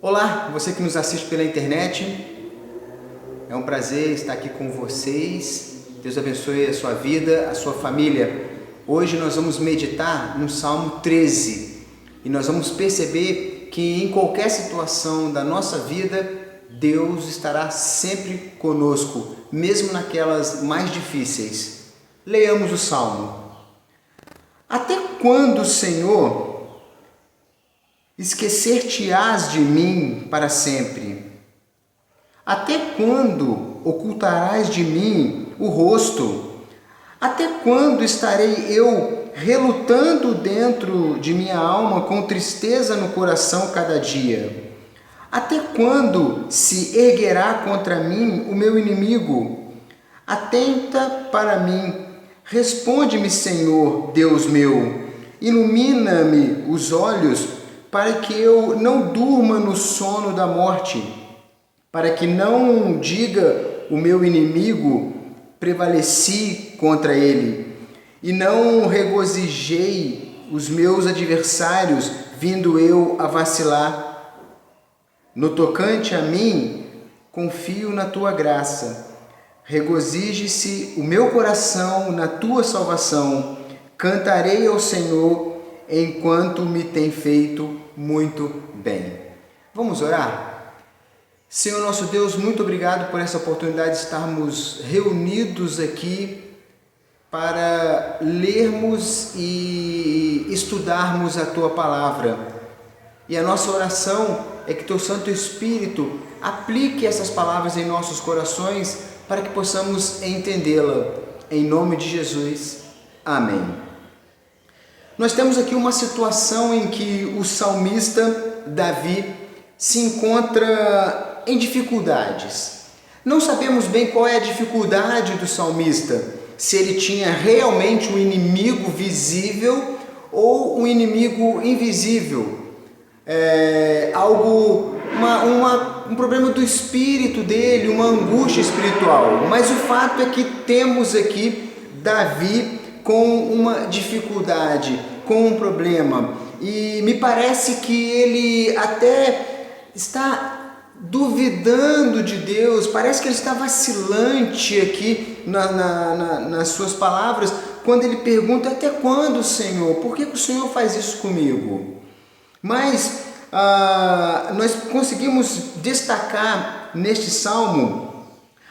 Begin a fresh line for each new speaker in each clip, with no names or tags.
Olá, você que nos assiste pela internet, é um prazer estar aqui com vocês. Deus abençoe a sua vida, a sua família. Hoje nós vamos meditar no Salmo 13 e nós vamos perceber que em qualquer situação da nossa vida, Deus estará sempre conosco, mesmo naquelas mais difíceis. Leiamos o Salmo. Até quando, Senhor, esquecer-te-ás de mim para sempre? Até quando ocultarás de mim o rosto? Até quando estarei eu relutando dentro de minha alma com tristeza no coração cada dia? Até quando se erguerá contra mim o meu inimigo? Atenta para mim, responde-me, Senhor, Deus meu, ilumina-me os olhos, para que eu não durma no sono da morte, para que não diga o meu inimigo, prevaleci contra ele, e não regozijei os meus adversários, vindo eu a vacilar. No tocante a mim, confio na tua graça, regozije-se o meu coração na tua salvação, cantarei ao Senhor, enquanto me tem feito muito bem. Vamos orar? Senhor nosso Deus, muito obrigado por essa oportunidade de estarmos reunidos aqui para lermos e estudarmos a Tua Palavra. E a nossa oração é que Teu Santo Espírito aplique essas palavras em nossos corações para que possamos entendê-la. Em nome de Jesus. Amém. Nós temos aqui uma situação em que o salmista Davi se encontra em dificuldades. Não sabemos bem qual é a dificuldade do salmista, se ele tinha realmente um inimigo visível ou um inimigo invisível. Um problema do espírito dele, uma angústia espiritual. Mas o fato é que temos aqui Davi com uma dificuldade, com um problema, e me parece que ele até está duvidando de Deus, parece que ele está vacilante aqui nas suas palavras, quando ele pergunta: até quando, Senhor? Por que o Senhor faz isso comigo? Mas nós conseguimos destacar neste salmo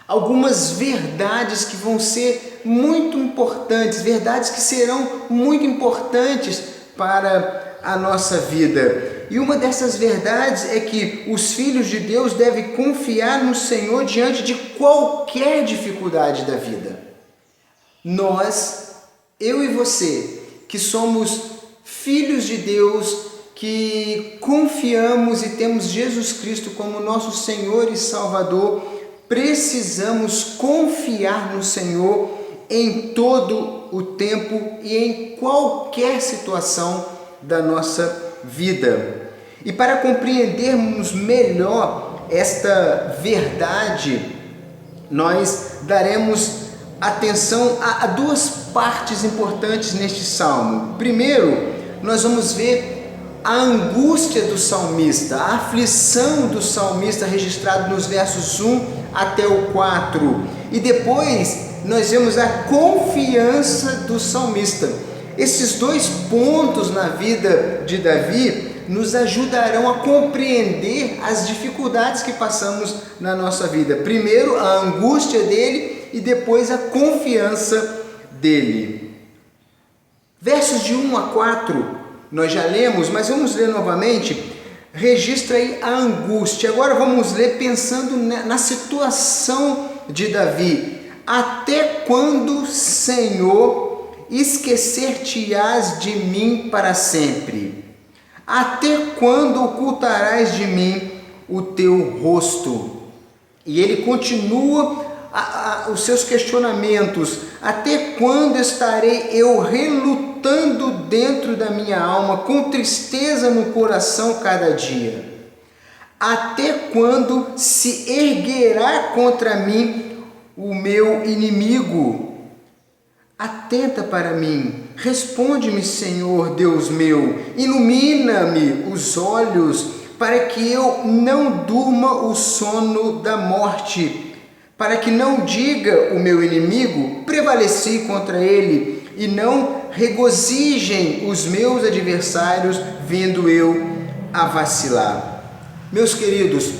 algumas verdades que vão ser muito importantes, verdades que serão muito importantes para a nossa vida. E uma dessas verdades é que os filhos de Deus devem confiar no Senhor diante de qualquer dificuldade da vida. Nós, eu e você, que somos filhos de Deus, que confiamos e temos Jesus Cristo como nosso Senhor e Salvador, precisamos confiar no Senhor em todo o tempo e em qualquer situação da nossa vida. E para compreendermos melhor esta verdade, nós daremos atenção a duas partes importantes neste salmo. Primeiro, nós vamos ver a angústia do salmista, a aflição do salmista registrado nos versos 1 até o 4. E depois nós vemos a confiança do salmista. Esses dois pontos na vida de Davi nos ajudarão a compreender as dificuldades que passamos na nossa vida. Primeiro a angústia dele e depois a confiança dele. Versos de 1 a 4 nós já lemos, mas vamos ler novamente. Registra aí a angústia. Agora vamos ler pensando na situação de Davi. Até quando, Senhor, esquecer-te-ás de mim para sempre? Até quando ocultarás de mim o teu rosto? E ele continua os seus questionamentos. Até quando estarei eu relutando dentro da minha alma, com tristeza no coração cada dia? Até quando se erguerá contra mim o meu inimigo? Atenta para mim, responde-me, Senhor, Deus meu, ilumina-me os olhos, para que eu não durma o sono da morte, para que não diga o meu inimigo, prevaleci contra ele, e não regozijem os meus adversários, vendo eu a vacilar. Meus queridos,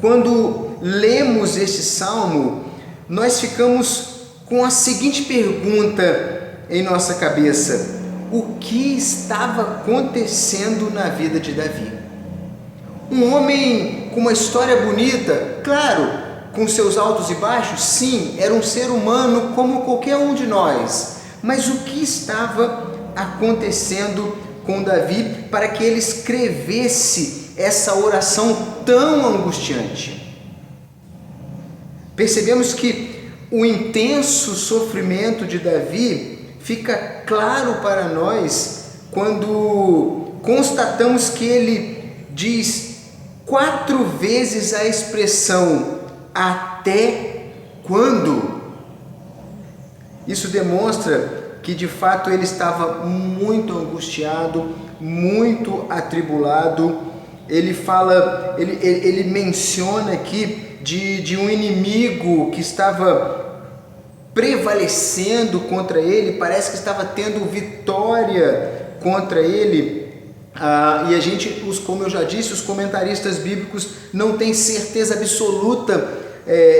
quando lemos este salmo, nós ficamos com a seguinte pergunta em nossa cabeça: o que estava acontecendo na vida de Davi? Um homem com uma história bonita, claro, com seus altos e baixos, sim, era um ser humano como qualquer um de nós. Mas o que estava acontecendo com Davi para que ele escrevesse essa oração tão angustiante? Percebemos que o intenso sofrimento de Davi fica claro para nós quando constatamos que ele diz 4 vezes a expressão até quando. Isso demonstra que de fato ele estava muito angustiado, muito atribulado. Ele menciona aqui de um inimigo que estava prevalecendo contra ele, parece que estava tendo vitória contra ele. E a gente, como eu já disse, os comentaristas bíblicos não têm certeza absoluta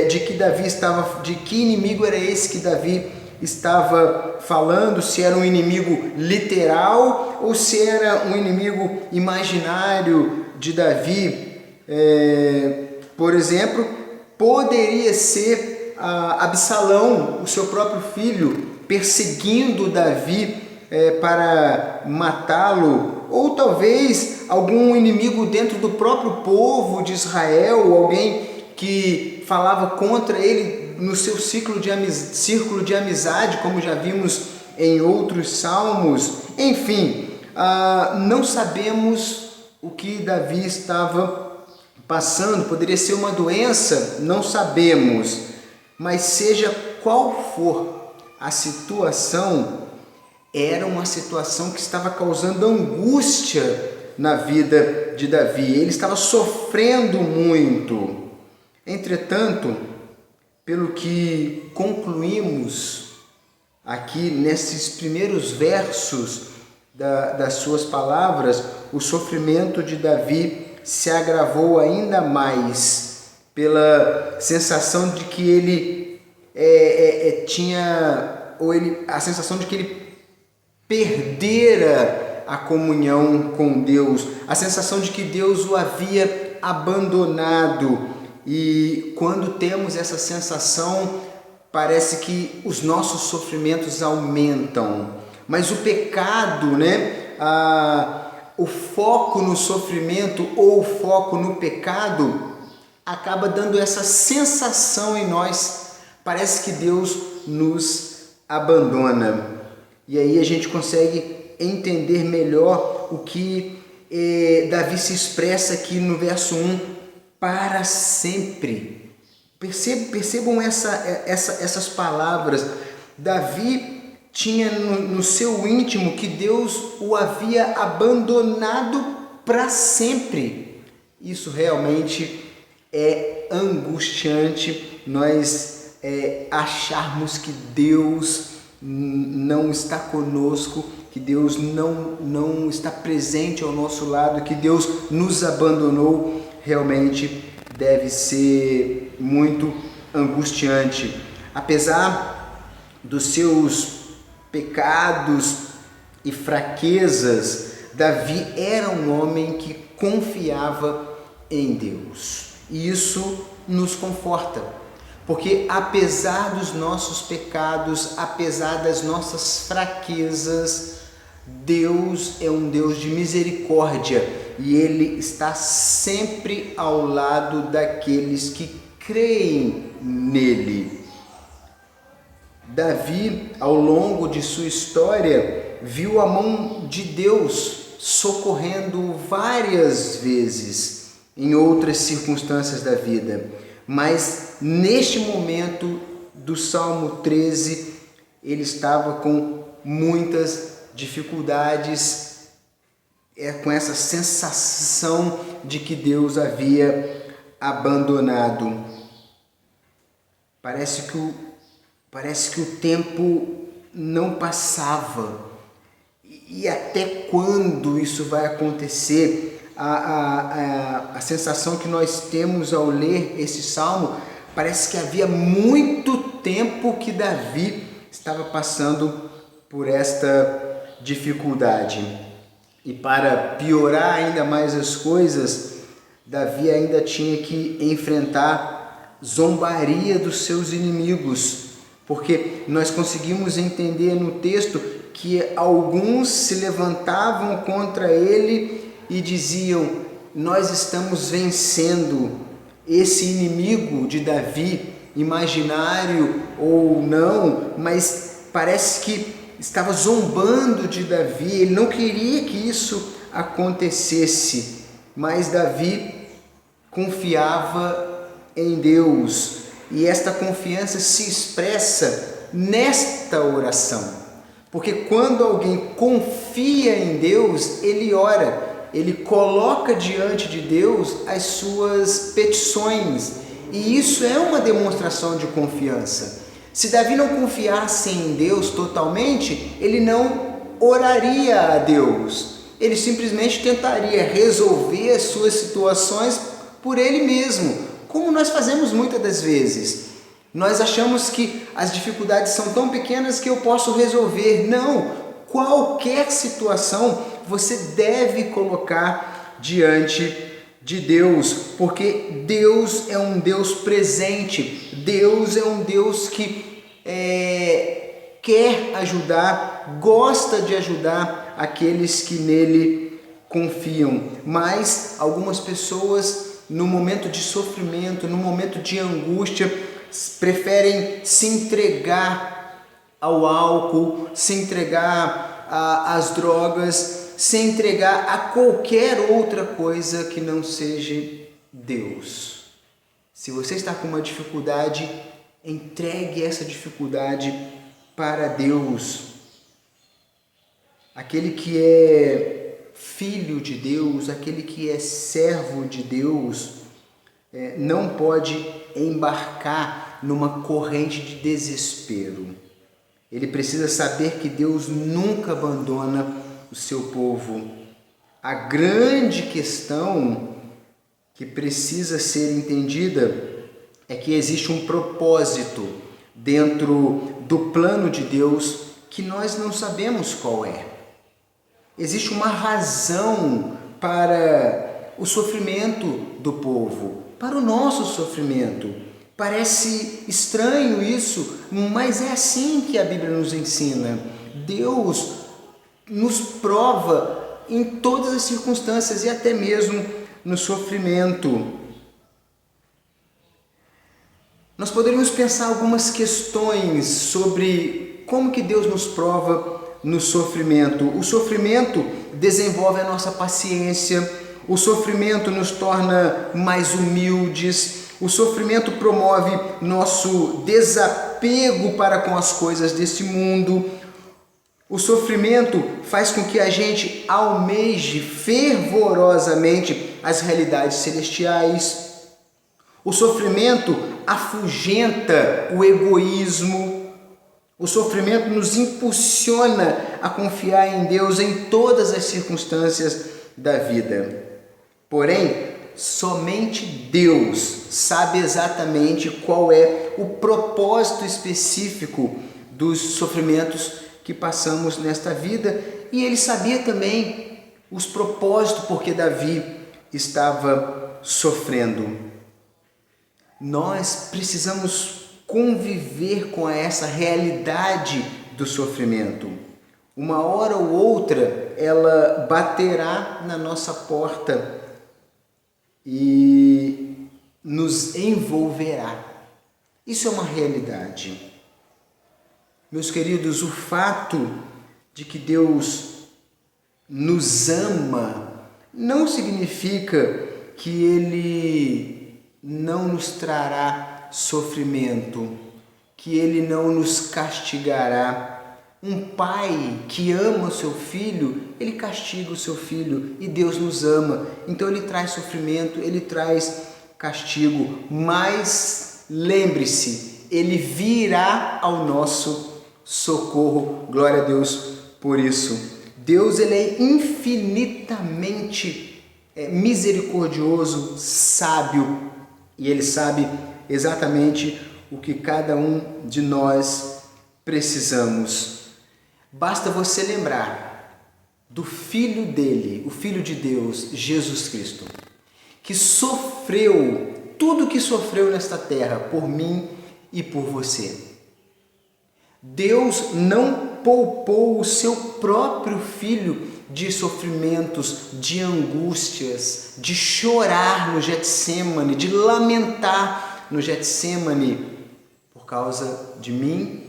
de que inimigo era esse que Davi estava falando, se era um inimigo literal ou se era um inimigo imaginário de Davi. Por exemplo, poderia ser Absalão, o seu próprio filho, perseguindo Davi para matá-lo, ou talvez algum inimigo dentro do próprio povo de Israel, alguém que falava contra ele no seu círculo de amizade, como já vimos em outros salmos. Enfim, não sabemos o que Davi estava passando. Poderia ser uma doença, não sabemos, mas seja qual for a situação, era uma situação que estava causando angústia na vida de Davi. Ele estava sofrendo muito. Entretanto, pelo que concluímos aqui nesses primeiros versos das suas palavras, o sofrimento de Davi se agravou ainda mais pela sensação de que ele a sensação de que ele perdera a comunhão com Deus, a sensação de que Deus o havia abandonado. E quando temos essa sensação, parece que os nossos sofrimentos aumentam. Mas o pecado, o foco no sofrimento ou o foco no pecado acaba dando essa sensação em nós. Parece que Deus nos abandona. E aí a gente consegue entender melhor o que Davi se expressa aqui no verso 1. Para sempre. Percebam essas palavras. Davi tinha no seu íntimo que Deus o havia abandonado para sempre. Isso realmente é angustiante, nós acharmos que Deus não está conosco, que Deus não está presente ao nosso lado, que Deus nos abandonou. Realmente deve ser muito angustiante. Apesar dos seus pecados e fraquezas, Davi era um homem que confiava em Deus. E isso nos conforta, porque apesar dos nossos pecados, apesar das nossas fraquezas, Deus é um Deus de misericórdia e Ele está sempre ao lado daqueles que creem nele. Davi, ao longo de sua história, viu a mão de Deus socorrendo várias vezes em outras circunstâncias da vida, mas neste momento do Salmo 13, ele estava com muitas dificuldades, com essa sensação de que Deus havia abandonado. Parece que o tempo não passava. E até quando isso vai acontecer? A sensação que nós temos ao ler esse salmo, parece que havia muito tempo que Davi estava passando por esta dificuldade. E para piorar ainda mais as coisas, Davi ainda tinha que enfrentar zombaria dos seus inimigos, porque nós conseguimos entender no texto que alguns se levantavam contra ele e diziam: nós estamos vencendo esse inimigo de Davi, imaginário ou não, mas parece que estava zombando de Davi. Ele não queria que isso acontecesse, mas Davi confiava em Deus, e esta confiança se expressa nesta oração. Porque quando alguém confia em Deus, ele ora, ele coloca diante de Deus as suas petições, e isso é uma demonstração de confiança. Se Davi não confiasse em Deus totalmente, ele não oraria a Deus, ele simplesmente tentaria resolver as suas situações por ele mesmo, como nós fazemos muitas das vezes. Nós achamos que as dificuldades são tão pequenas que eu posso resolver. Não, qualquer situação você deve colocar diante de Deus, porque Deus é um Deus presente, Deus é um Deus que quer ajudar, gosta de ajudar aqueles que nele confiam. Mas algumas pessoas, no momento de sofrimento, no momento de angústia, preferem se entregar ao álcool, se entregar às drogas, se entregar a qualquer outra coisa que não seja Deus. Se você está com uma dificuldade, entregue essa dificuldade para Deus. Aquele que é filho de Deus, aquele que é servo de Deus, não pode embarcar numa corrente de desespero. Ele precisa saber que Deus nunca abandona o seu povo. A grande questão que precisa ser entendida é que existe um propósito dentro do plano de Deus que nós não sabemos qual é. Existe uma razão para o sofrimento do povo, para o nosso sofrimento. Parece estranho isso, mas é assim que a Bíblia nos ensina. Deus nos prova em todas as circunstâncias e até mesmo no sofrimento. Nós poderíamos pensar algumas questões sobre como que Deus nos prova no sofrimento. O sofrimento desenvolve a nossa paciência, o sofrimento nos torna mais humildes, o sofrimento promove nosso desapego para com as coisas desse mundo. O sofrimento faz com que a gente almeje fervorosamente as realidades celestiais. O sofrimento afugenta o egoísmo. O sofrimento nos impulsiona a confiar em Deus em todas as circunstâncias da vida. Porém, somente Deus sabe exatamente qual é o propósito específico dos sofrimentos que passamos nesta vida, e ele sabia também os propósitos porque Davi estava sofrendo. Nós precisamos conviver com essa realidade do sofrimento. Uma hora ou outra ela baterá na nossa porta e nos envolverá. Isso é uma realidade. Meus queridos, o fato de que Deus nos ama não significa que Ele não nos trará sofrimento, que Ele não nos castigará. Um pai que ama o seu filho, ele castiga o seu filho, e Deus nos ama. Então ele traz sofrimento, ele traz castigo, mas lembre-se, ele virá ao nosso socorro. Glória a Deus por isso. Deus, ele é infinitamente misericordioso, sábio, e ele sabe exatamente o que cada um de nós precisamos. Basta você lembrar do Filho dele, o Filho de Deus, Jesus Cristo, que sofreu tudo o que sofreu nesta terra por mim e por você. Deus não poupou o seu próprio Filho de sofrimentos, de angústias, de chorar no Getsêmani, de lamentar no Getsêmani, por causa de mim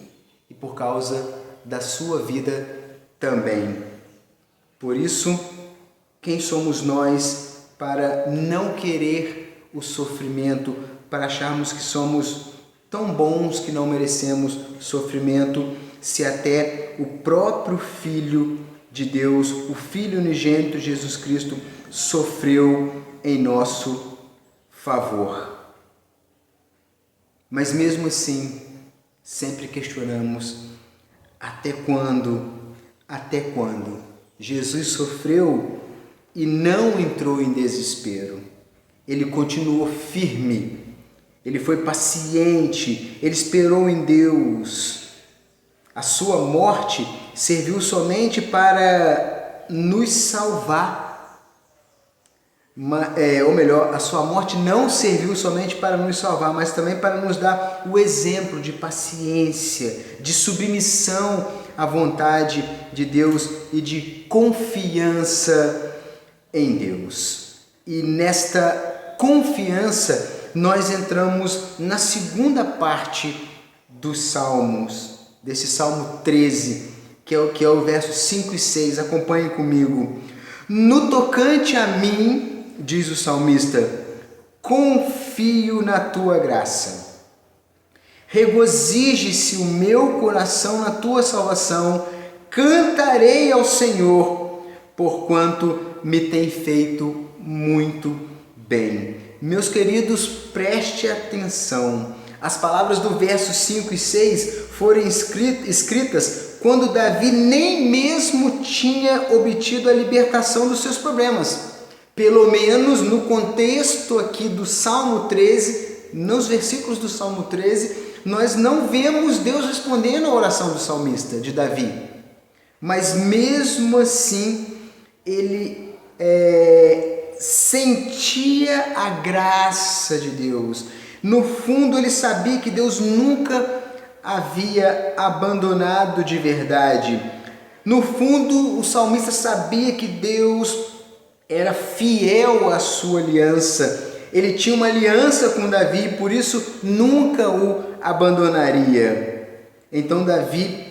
e por causa da sua vida também. Por isso, quem somos nós para não querer o sofrimento, para acharmos que somos tão bons que não merecemos sofrimento, se até o próprio Filho de Deus, o Filho unigênito Jesus Cristo, sofreu em nosso favor. Mas mesmo assim, sempre questionamos: até quando? Até quando? Jesus sofreu e não entrou em desespero. Ele continuou firme, ele foi paciente, ele esperou em Deus. A sua morte serviu somente para nos salvar. Ou melhor, a sua morte não serviu somente para nos salvar, mas também para nos dar o exemplo de paciência, de submissão à vontade de Deus e de confiança em Deus. E nesta confiança nós entramos na segunda parte dos Salmos, desse Salmo 13, que é o verso 5 e 6. Acompanhe comigo. No tocante a mim, diz o salmista, confio na tua graça. Regozije-se o meu coração na tua salvação. Cantarei ao Senhor, porquanto me tem feito muito bem. Meus queridos, preste atenção. As palavras do verso 5 e 6 foram escritas quando Davi nem mesmo tinha obtido a libertação dos seus problemas. Pelo menos no contexto aqui do Salmo 13, nos versículos do Salmo 13, nós não vemos Deus respondendo à oração do salmista, de Davi. Mas mesmo assim, ele sentia a graça de Deus. No fundo, ele sabia que Deus nunca havia abandonado de verdade. No fundo, o salmista sabia que Deus era fiel à sua aliança. Ele tinha uma aliança com Davi, por isso nunca o abandonaria. Então Davi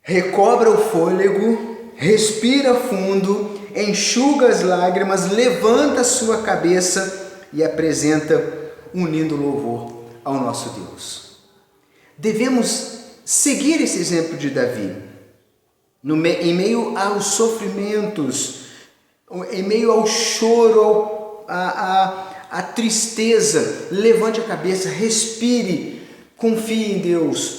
recobra o fôlego, respira fundo, enxuga as lágrimas, levanta a sua cabeça e apresenta um lindo louvor ao nosso Deus. Devemos seguir esse exemplo de Davi. Em meio aos sofrimentos, em meio ao choro, à tristeza, levante a cabeça, respire, confie em Deus,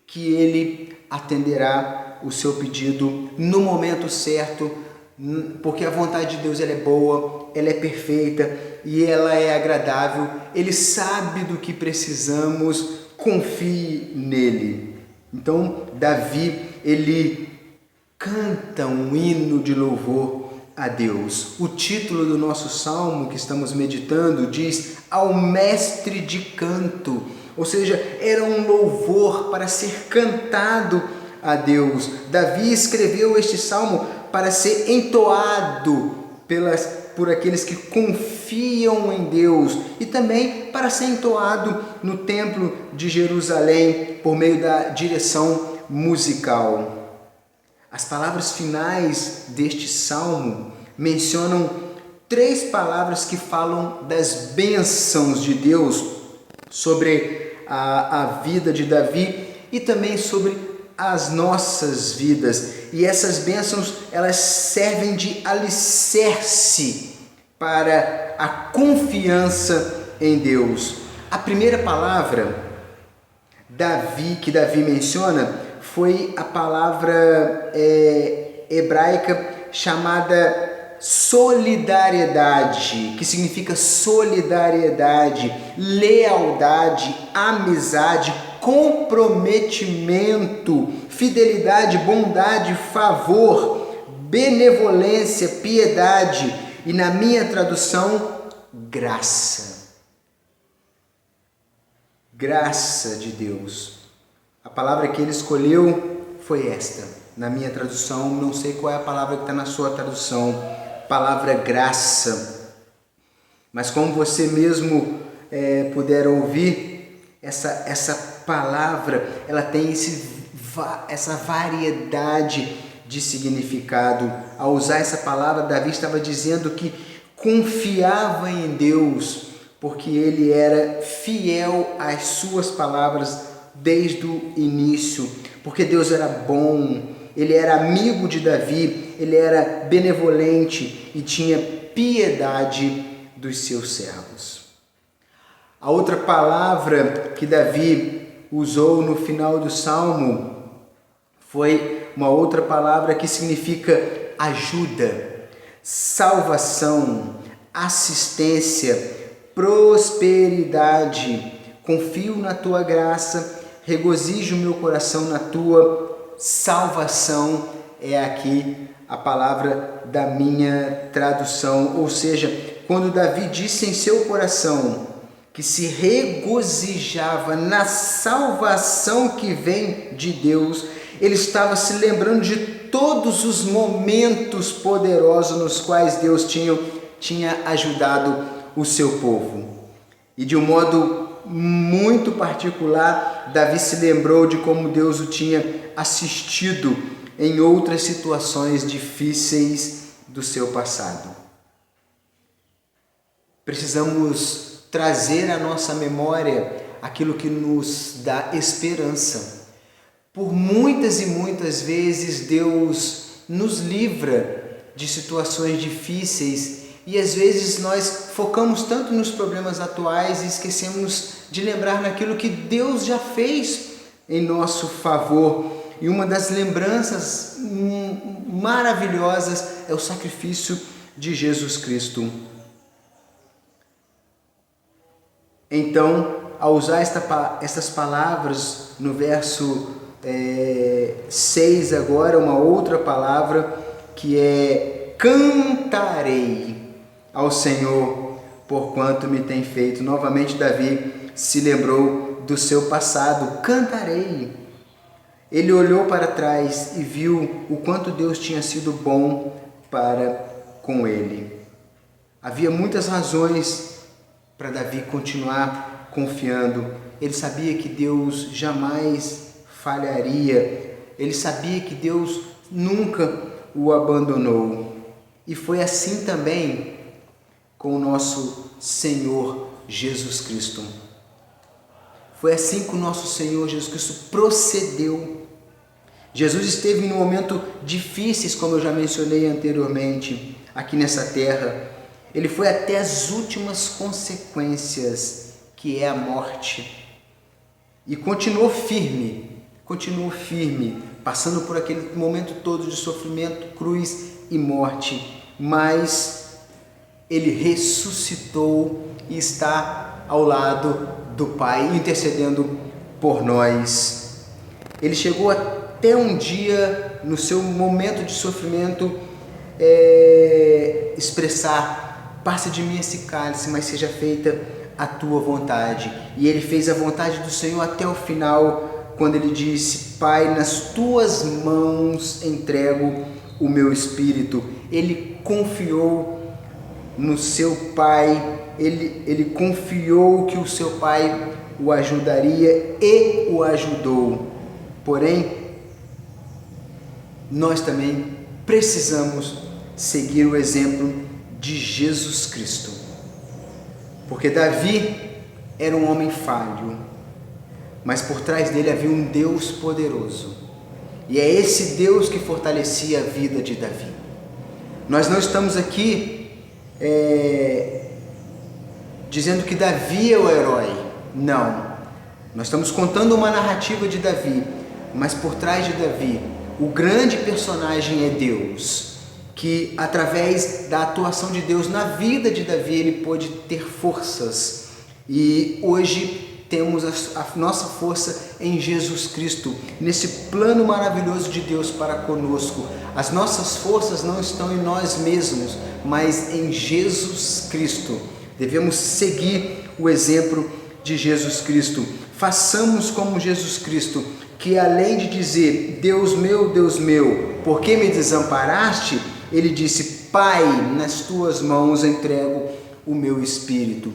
que Ele atenderá o seu pedido no momento certo, porque a vontade de Deus ela é boa, ela é perfeita e ela é agradável. Ele sabe do que precisamos, confie nele. Então Davi, ele canta um hino de louvor a Deus. O título do nosso salmo que estamos meditando diz: ao mestre de canto, ou seja, era um louvor para ser cantado a Deus. Davi escreveu este salmo para ser entoado por aqueles que confiam em Deus e também para ser entoado no templo de Jerusalém por meio da direção musical. As palavras finais deste salmo mencionam 3 palavras que falam das bênçãos de Deus sobre a vida de Davi e também sobre as nossas vidas. E essas bênçãos, elas servem de alicerce para a confiança em Deus. A primeira palavra que Davi menciona foi a palavra hebraica chamada solidariedade, que significa solidariedade, lealdade, amizade, comprometimento, fidelidade, bondade, favor, benevolência, piedade e, na minha tradução, graça. Graça de Deus. A palavra que ele escolheu foi esta. Na minha tradução, não sei qual é a palavra que está na sua tradução, palavra graça. Mas como você mesmo puder ouvir, essa palavra, ela tem essa variedade de significado. Ao usar essa palavra, Davi estava dizendo que confiava em Deus, porque ele era fiel às suas palavras desde o início, porque Deus era bom, ele era amigo de Davi, ele era benevolente e tinha piedade dos seus servos. A outra palavra que Davi usou no final do Salmo foi uma outra palavra que significa ajuda, salvação, assistência, prosperidade. Confio na tua graça, regozijo o meu coração na tua salvação. É aqui a palavra da minha tradução. Ou seja, quando Davi disse em seu coração que se regozijava na salvação que vem de Deus, ele estava se lembrando de todos os momentos poderosos nos quais Deus tinha ajudado o seu povo. E de um modo muito particular, Davi se lembrou de como Deus o tinha assistido em outras situações difíceis do seu passado. Precisamos trazer à nossa memória aquilo que nos dá esperança. Por muitas e muitas vezes Deus nos livra de situações difíceis e às vezes nós focamos tanto nos problemas atuais e esquecemos de lembrar naquilo que Deus já fez em nosso favor. E uma das lembranças maravilhosas é o sacrifício de Jesus Cristo. Então, ao usar estas palavras no verso 6 agora, uma outra palavra que é cantarei ao Senhor, porquanto me tem feito. Novamente Davi se lembrou do seu passado. Cantarei. Ele olhou para trás e viu o quanto Deus tinha sido bom para com ele. Havia muitas razões para Davi continuar confiando. Ele sabia que Deus jamais falharia. Ele sabia que Deus nunca o abandonou. E foi assim também com o nosso Senhor Jesus Cristo. Foi assim que o nosso Senhor Jesus Cristo procedeu. Jesus esteve em um momento difíceis, como eu já mencionei anteriormente, aqui nessa terra. Ele foi até as últimas consequências, que é a morte. E continuou firme, passando por aquele momento todo de sofrimento, cruz e morte. Mas ele ressuscitou e está ao lado do Pai, intercedendo por nós. Ele chegou até um dia, no seu momento de sofrimento, expressar: passa de mim esse cálice, mas seja feita a tua vontade. E ele fez a vontade do Senhor até o final, quando ele disse: Pai, nas tuas mãos entrego o meu espírito. Ele confiou no seu Pai, ele confiou que o seu Pai o ajudaria e o ajudou. Porém, nós também precisamos seguir o exemplo de Jesus Cristo. Porque Davi era um homem falho, mas por trás dele havia um Deus poderoso. E é esse Deus que fortalecia a vida de Davi. Nós não estamos aqui dizendo que Davi é o herói. Não. Nós estamos contando uma narrativa de Davi, mas por trás de Davi, o grande personagem é Deus, que através da atuação de Deus na vida de Davi, ele pôde ter forças. E hoje temos a nossa força em Jesus Cristo, nesse plano maravilhoso de Deus para conosco. As nossas forças não estão em nós mesmos, mas em Jesus Cristo. Devemos seguir o exemplo de Jesus Cristo. Façamos como Jesus Cristo, que além de dizer, Deus meu, por que me desamparaste? Ele disse, Pai, nas tuas mãos entrego o meu espírito.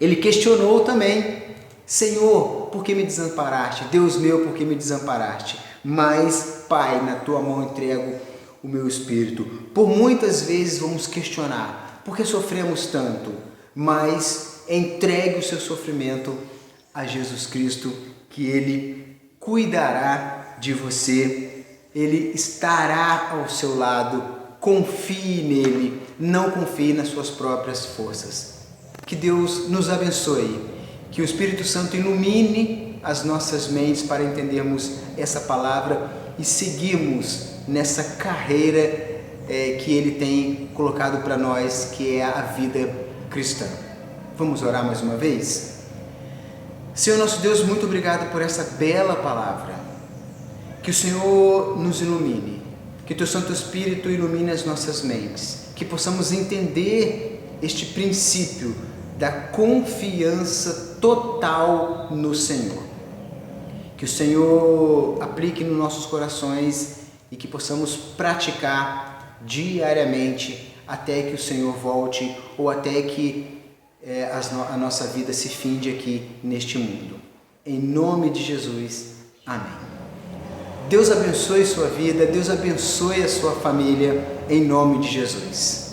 Ele questionou também, Senhor, por que me desamparaste? Deus meu, por que me desamparaste? Mas, Pai, na tua mão entrego o meu espírito. Por muitas vezes vamos questionar, por que sofremos tanto? Mas entregue o seu sofrimento a Jesus Cristo, que Ele cuidará de você, Ele estará ao seu lado. Confie nele, não confie nas suas próprias forças. Que Deus nos abençoe, que o Espírito Santo ilumine as nossas mentes para entendermos essa palavra e seguirmos nessa carreira que Ele tem colocado para nós, que é a vida cristã. Vamos orar mais uma vez? Senhor nosso Deus, muito obrigado por essa bela palavra. Que o Senhor nos ilumine, que o Teu Santo Espírito ilumine as nossas mentes, que possamos entender este princípio da confiança total no Senhor. Que o Senhor aplique nos nossos corações e que possamos praticar diariamente até que o Senhor volte ou até que a nossa vida se finde aqui neste mundo. Em nome de Jesus, amém. Deus abençoe sua vida, Deus abençoe a sua família, em nome de Jesus.